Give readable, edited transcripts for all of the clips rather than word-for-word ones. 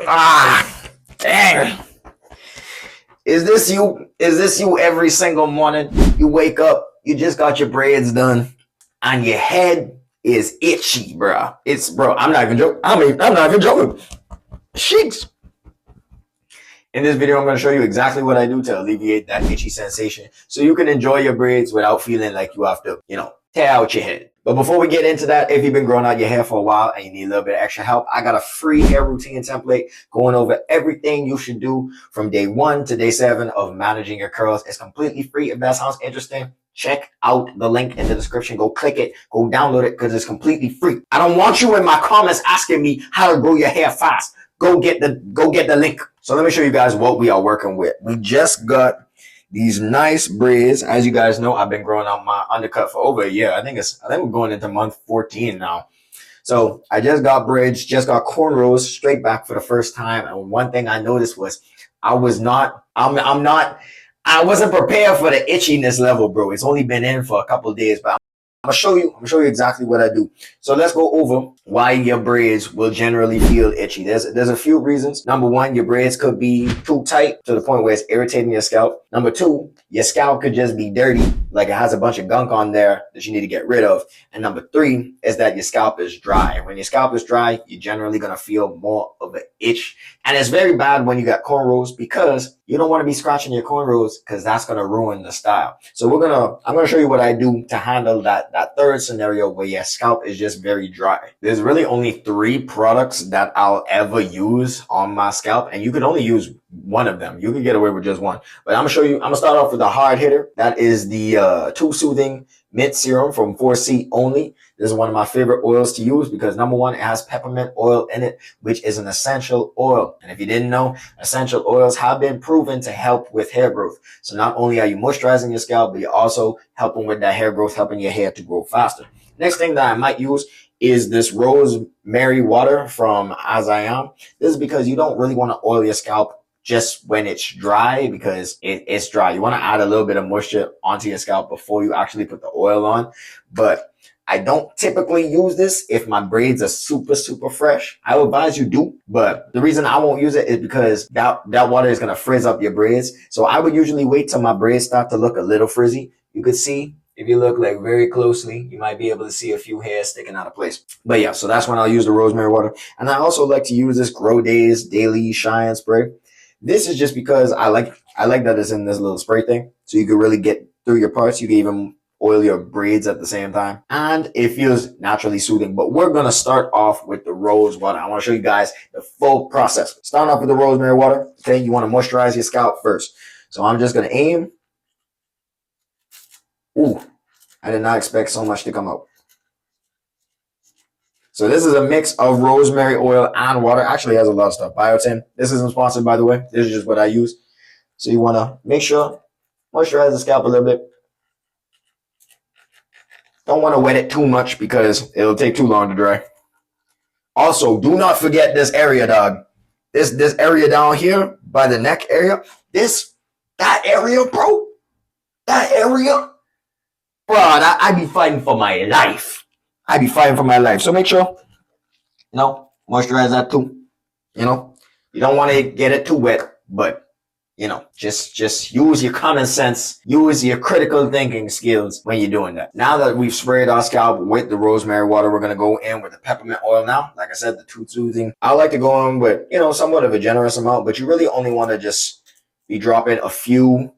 Ah, dang. Is this you? Is this you every single morning? You wake up, you just got your braids done, and your head is itchy, bro. Bro, I'm not even joking. I'm not even joking. Sheesh. In this video, I'm going to show you exactly what I do to alleviate that itchy sensation so you can enjoy your braids without feeling like you have to, tear out your head. But before we get into that, if you've been growing out your hair for a while and you need a little bit of extra help, I got a free hair routine template going over everything you should do from day 1 to day 7 of managing your curls. It's completely free. If that sounds interesting, check out the link in the description. Go click it, go download it because it's completely free. I don't want you in my comments asking me how to grow your hair fast. Go get the link. So let me show you guys what we are working with. We just got these nice braids. As you guys know, I've been growing out my undercut for over a year. I think we're going into month 14 now. So I just got braids, just got cornrows straight back for the first time. And one thing I noticed was I wasn't prepared for the itchiness level, bro. It's only been in for a couple of days, but I'm gonna show you exactly what I do. So let's go over why your braids will generally feel itchy. There's a few reasons. Number one, your braids could be too tight to the point where it's irritating your scalp. Number two, your scalp could just be dirty, like it has a bunch of gunk on there that you need to get rid of. And number three is that your scalp is dry. And when your scalp is dry, you're generally gonna feel more of an itch. And it's very bad when you got cornrows because you don't want to be scratching your cornrows because that's gonna ruin the style. So I'm gonna show you what I do to handle that third scenario where your scalp is just very dry. There's really only 3 products that I'll ever use on my scalp, and you can only use one of them. You can get away with just one. But I'm gonna start off with the hard hitter. That is the Too Soothing Mint Serum from 4C Only. This is one of my favorite oils to use because number one, it has peppermint oil in it, which is an essential oil. And if you didn't know, essential oils have been proven to help with hair growth. So not only are you moisturizing your scalp, but you're also helping with that hair growth, helping your hair to grow faster. Next thing that I might use is this rosemary water from As I Am. This is because you don't really want to oil your scalp just when it's dry because it's dry. You want to add a little bit of moisture onto your scalp before you actually put the oil on. But I don't typically use this if my braids are super, super fresh. I would advise you do, but the reason I won't use it is because that water is going to frizz up your braids. So I would usually wait till my braids start to look a little frizzy. You could see, if you look like very closely, you might be able to see a few hairs sticking out of place. But yeah, so that's when I'll use the rosemary water. And I also like to use this Grow Days Daily Shine Spray. This is just because I like that it's in this little spray thing. So you can really get through your parts. You can even oil your braids at the same time. And it feels naturally soothing. But we're going to start off with the rose water. I want to show you guys the full process. Starting off with the rosemary water. Okay, you want to moisturize your scalp first. So I'm just going to aim. Ooh, I did not expect so much to come out. So this is a mix of rosemary oil and water. Actually, it has a lot of stuff. Biotin. This isn't sponsored, by the way. This is just what I use. So you want to make sure, moisturize the scalp a little bit. Don't want to wet it too much because it'll take too long to dry. Also, do not forget this area, dog. This area down here by the neck area. That area, bro. That area. Bro, I be fighting for my life. I be fighting for my life. So make sure, moisturize that too. You don't want to get it too wet, but just use your common sense, use your critical thinking skills when you're doing that. Now that we've sprayed our scalp with the rosemary water, we're going to go in with the peppermint oil now. Like I said, the Too Soothing. I like to go in with, somewhat of a generous amount, but you really only want to just be dropping a few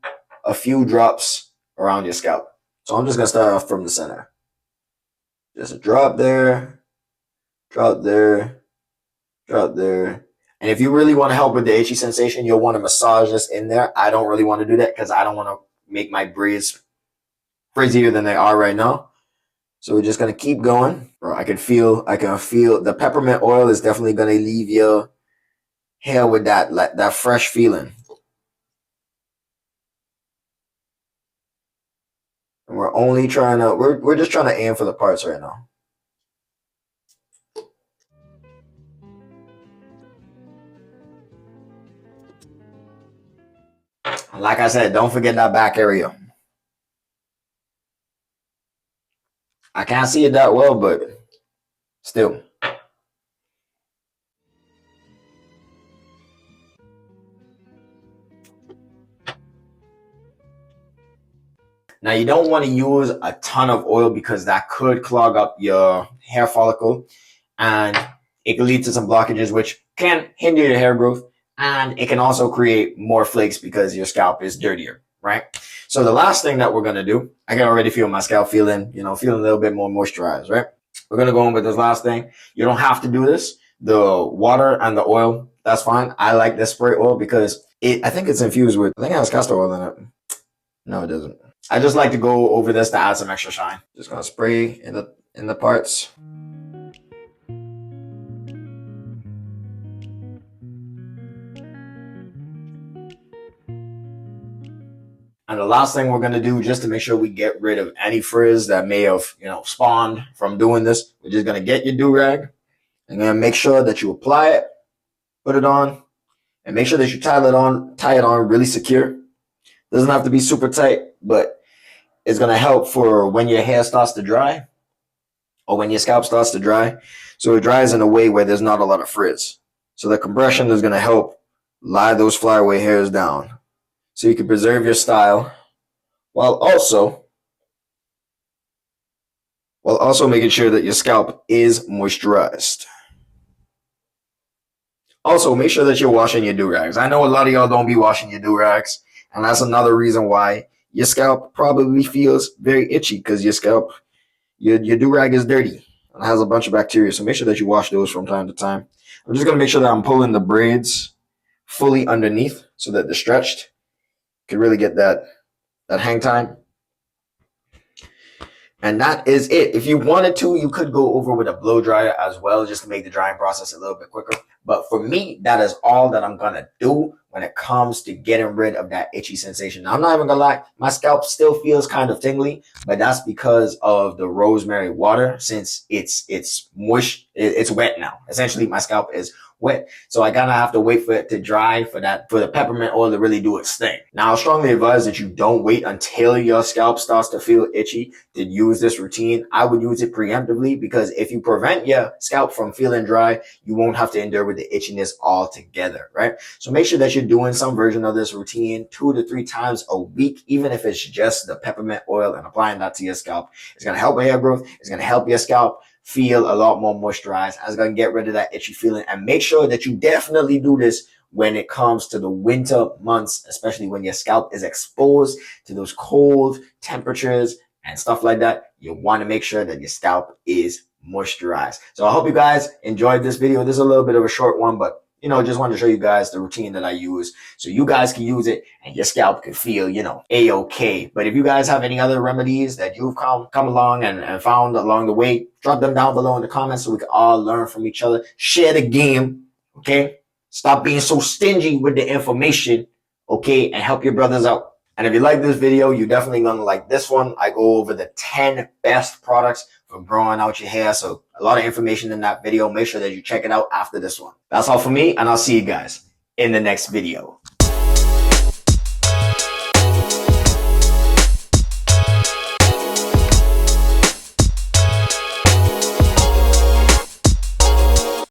drops around your scalp. So I'm just going to start off from the center. Just a drop there, drop there, drop there. And if you really want to help with the itchy sensation, you'll want to massage this in there. I don't really want to do that because I don't want to make my braids frizzier than they are right now. So we're just going to keep going. Bro, I can feel the peppermint oil is definitely going to leave your hair with that fresh feeling. And we're just trying to aim for the parts right now. Like I said, don't forget that back area. I can't see it that well, but still. Now, you don't want to use a ton of oil because that could clog up your hair follicle and it can lead to some blockages, which can hinder your hair growth. And it can also create more flakes because your scalp is dirtier, right? So the last thing that we're going to do, I can already feel my scalp feeling a little bit more moisturized, right? We're going to go on with this last thing. You don't have to do this. The water and the oil, that's fine. I like this spray oil because I think it's infused with, I think it has castor oil in it. No, it doesn't. I just like to go over this to add some extra shine. Just gonna spray in the parts. And the last thing we're gonna do, just to make sure we get rid of any frizz that may have, spawned from doing this, we're just gonna get your do-rag and then make sure that you apply it, put it on, and make sure that you tie it on really secure. Doesn't have to be super tight, but it's gonna help for when your hair starts to dry or when your scalp starts to dry. So it dries in a way where there's not a lot of frizz. So the compression is gonna help lie those flyaway hairs down, so you can preserve your style while also making sure that your scalp is moisturized. Also, make sure that you're washing your do-rags. I know a lot of y'all don't be washing your do-rags, and that's another reason why your scalp probably feels very itchy, because your do-rag is dirty and has a bunch of bacteria. So make sure that you wash those from time to time. I'm just gonna make sure that I'm pulling the braids fully underneath so that they're stretched. You can really get that hang time. And that is it. If you wanted to, you could go over with a blow dryer as well, just to make the drying process a little bit quicker. But for me, that is all that I'm gonna do when it comes to getting rid of that itchy sensation. Now, I'm not even gonna lie, my scalp still feels kind of tingly, but that's because of the rosemary water. Since it's moist, it's wet now. Essentially, my scalp is wet, so I kind of have to wait for it to dry for the peppermint oil to really do its thing. Now, I strongly advise that you don't wait until your scalp starts to feel itchy to use this routine. I would use it preemptively, because if you prevent your scalp from feeling dry, you won't have to endure with the itchiness altogether, right? So make sure that you're doing some version of this routine 2 to 3 times a week, even if it's just the peppermint oil and applying that to your scalp. It's going to help hair growth. It's going to help your scalp feel a lot more moisturized. It's going to get rid of that itchy feeling. And make sure that you definitely do this when it comes to the winter months, especially when your scalp is exposed to those cold temperatures and stuff like that. You want to make sure that your scalp is moisturized. So I hope you guys enjoyed this video. This is a little bit of a short one, but just wanted to show you guys the routine that I use so you guys can use it and your scalp can feel, a-okay. But if you guys have any other remedies that you've come along and found along the way, drop them down below in the comments so we can all learn from each other. Share the game, okay? Stop being so stingy with the information, okay? And help your brothers out. And if you like this video, you're definitely going to like this one. I go over the 10 best products for growing out your hair. So a lot of information in that video. Make sure that you check it out after this one. That's all for me, and I'll see you guys in the next video.